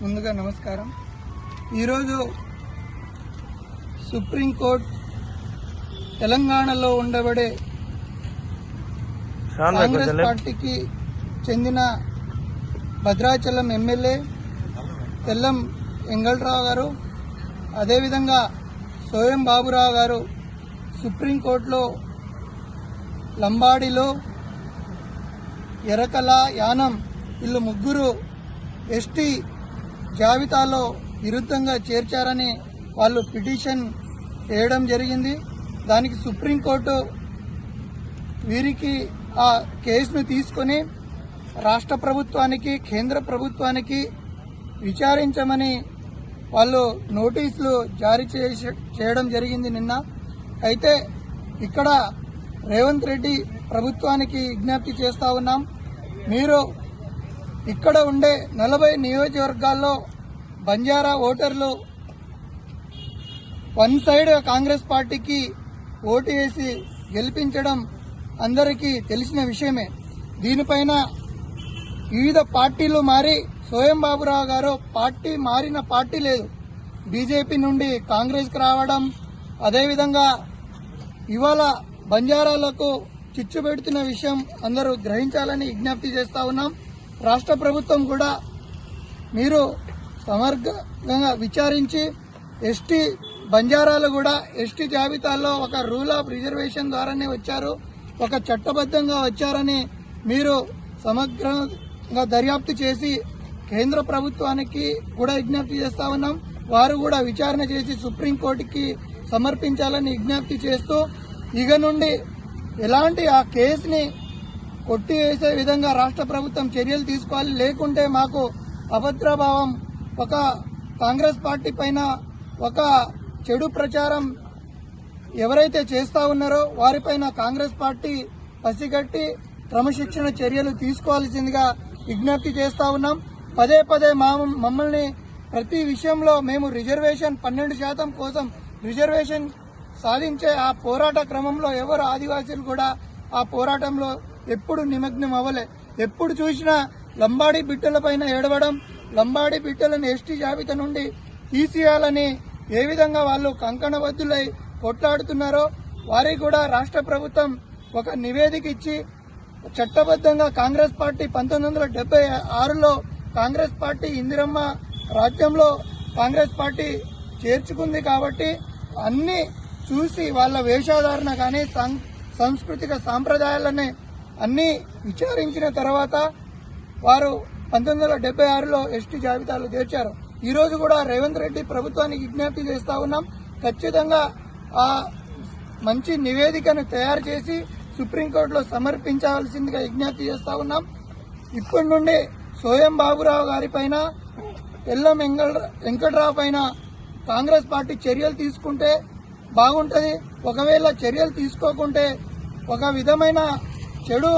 ముందుగా నమస్కారం. ఈరోజు సుప్రీంకోర్టు తెలంగాణలో ఉండబడే కాంగ్రెస్ పార్టీకి చెందిన భద్రాచలం ఎమ్మెల్యే తెల్లం వెంగళరావు గారు, అదేవిధంగా సోయం బాబురావు గారు సుప్రీంకోర్టులో లంబాడిలో, ఎరకల, యానం వీళ్ళు ముగ్గురు ఎస్టీ జాబితాలో విరుద్ధంగా చేర్చారని వాళ్ళు పిటిషన్ వేయడం జరిగింది. దానికి సుప్రీంకోర్టు వీరికి ఆ కేసును తీసుకొని రాష్ట్ర ప్రభుత్వానికి, కేంద్ర ప్రభుత్వానికి విచారించమని వాళ్ళు నోటీసులు జారీ చేయడం జరిగింది నిన్న. అయితే ఇక్కడ రేవంత్ రెడ్డి ప్రభుత్వానికి విజ్ఞప్తి చేస్తా ఉన్నాం, మీరు ఇక్కడ ఉండే 40 నియోజకవర్గాల్లో బంజారా ఓటర్లు వన్ సైడ్ కాంగ్రెస్ పార్టీకి ఓటు వేసి గెలిపించడం అందరికీ తెలిసిన విషయమే. దీనిపైన వివిధ పార్టీలు మారి సోయం బాబురావు గారు పార్టీ మారిన పార్టీ లేదు, బీజేపీ నుండి కాంగ్రెస్కి రావడం, అదేవిధంగా ఇవాళ బంజారాలకు చిచ్చు పెడుతున్న విషయం అందరూ గ్రహించాలని విజ్ఞప్తి చేస్తా ఉన్నాం. రాష్ట్ర ప్రభుత్వం కూడా మీరు సమగ్రంగా విచారించి ఎస్టీ బంజారాలు కూడా ఎస్టీ జాబితాలో ఒక రూల్ ఆఫ్ రిజర్వేషన్ ద్వారానే వచ్చారు, ఒక చట్టబద్ధంగా వచ్చారని మీరు సమగ్రంగా దర్యాప్తు చేసి కేంద్ర ప్రభుత్వానికి కూడా విజ్ఞప్తి చేస్తా ఉన్నాం. వారు కూడా విచారణ చేసి సుప్రీంకోర్టుకి సమర్పించాలని విజ్ఞప్తి చేస్తూ ఇక నుండి ఎలాంటి ఆ కేసుని కొట్టివేసే విధంగా రాష్ట్ర ప్రభుత్వం చర్యలు తీసుకోవాలి. లేకుంటే మాకు అభద్రభావం, ఒక కాంగ్రెస్ పార్టీ పైన ఒక చెడు ప్రచారం ఎవరైతే చేస్తా ఉన్నారో వారిపైన కాంగ్రెస్ పార్టీ పసిగట్టి క్రమశిక్షణ చర్యలు తీసుకోవాల్సిందిగా విజ్ఞప్తి చేస్తా ఉన్నాం. పదే పదే మమ్మల్ని ప్రతి విషయంలో మేము రిజర్వేషన్ 12% కోసం రిజర్వేషన్ సాధించే ఆ పోరాట క్రమంలో ఎవరు ఆదివాసీలు కూడా ఆ పోరాటంలో ఎప్పుడు నిమగ్నం అవ్వలే. ఎప్పుడు చూసినా లంబాడీ బిడ్డలపైన ఏడవడం, లంబాడీ బిడ్డలను ఎస్టీ జాబితా నుండి తీసేయాలని ఏ విధంగా వాళ్ళు కంకణబద్దులై కొట్లాడుతున్నారో వారికి కూడా రాష్ట్ర ప్రభుత్వం ఒక నివేదిక ఇచ్చి చట్టబద్ధంగా కాంగ్రెస్ పార్టీ 1976లో కాంగ్రెస్ పార్టీ ఇందిరమ్మ రాజ్యంలో కాంగ్రెస్ పార్టీ చేర్చుకుంది కాబట్టి అన్ని చూసి వాళ్ళ వేషధారణ కానీ సాంస్కృతిక సాంప్రదాయాలని అన్ని విచారించిన తర్వాత వారు 1976లో ఎస్టీ జాబితాలో చేర్చారు. ఈ రోజు కూడా రేవంత్ రెడ్డి ప్రభుత్వానికి విజ్ఞప్తి చేస్తా ఉన్నాం, ఖచ్చితంగా ఆ మంచి నివేదికను తయారు చేసి సుప్రీంకోర్టులో సమర్పించాల్సిందిగా విజ్ఞప్తి చేస్తా ఉన్నాం. ఇప్పటి నుండి సోయం బాబురావు గారి పైన, తెల్లం వెంకటరావు పైన కాంగ్రెస్ పార్టీ చర్యలు తీసుకుంటే బాగుంటది. ఒకవేళ చర్యలు తీసుకోకుంటే ఒక విధమైన చెడు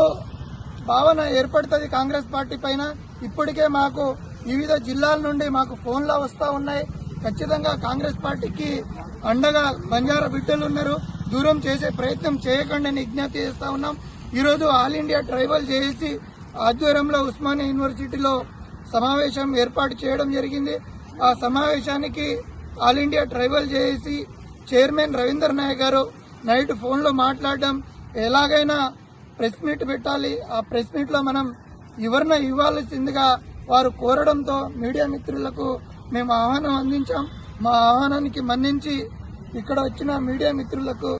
భావన ఏర్పడుతుంది కాంగ్రెస్ పార్టీ పైన. ఇప్పటికే మాకు వివిధ జిల్లాల నుండి మాకు ఫోన్లు వస్తూ ఉన్నాయి. ఖచ్చితంగా కాంగ్రెస్ పార్టీకి అండగా బంజారా బిడ్డలు ఉన్నారు, దూరం చేసే ప్రయత్నం చేయకండి అని విజ్ఞప్తి చేస్తా ఉన్నాం. ఈరోజు ఆల్ ఇండియా ట్రైబల్ జేఏసీ ఆధ్వర్యంలో ఉస్మానియా యూనివర్సిటీలో సమావేశం ఏర్పాటు చేయడం జరిగింది. ఆ సమావేశానికి all India tribal JAC chairman Ravinder Naik గారు నైట్ ఫోన్లో మాట్లాడడం, ఎలాగైనా ప్రెస్ మీట్ పెట్టాలి, ఆ ప్రెస్ మీట్ లో మనం వివరణ ఇవ్వాల్సిందిగా వారు కోరడంతో మీడియా మిత్రులకు మేము ఆహ్వానం అందించాం. మా ఆహ్వానానికి మన్నించి ఇక్కడ వచ్చిన మీడియా మిత్రులకు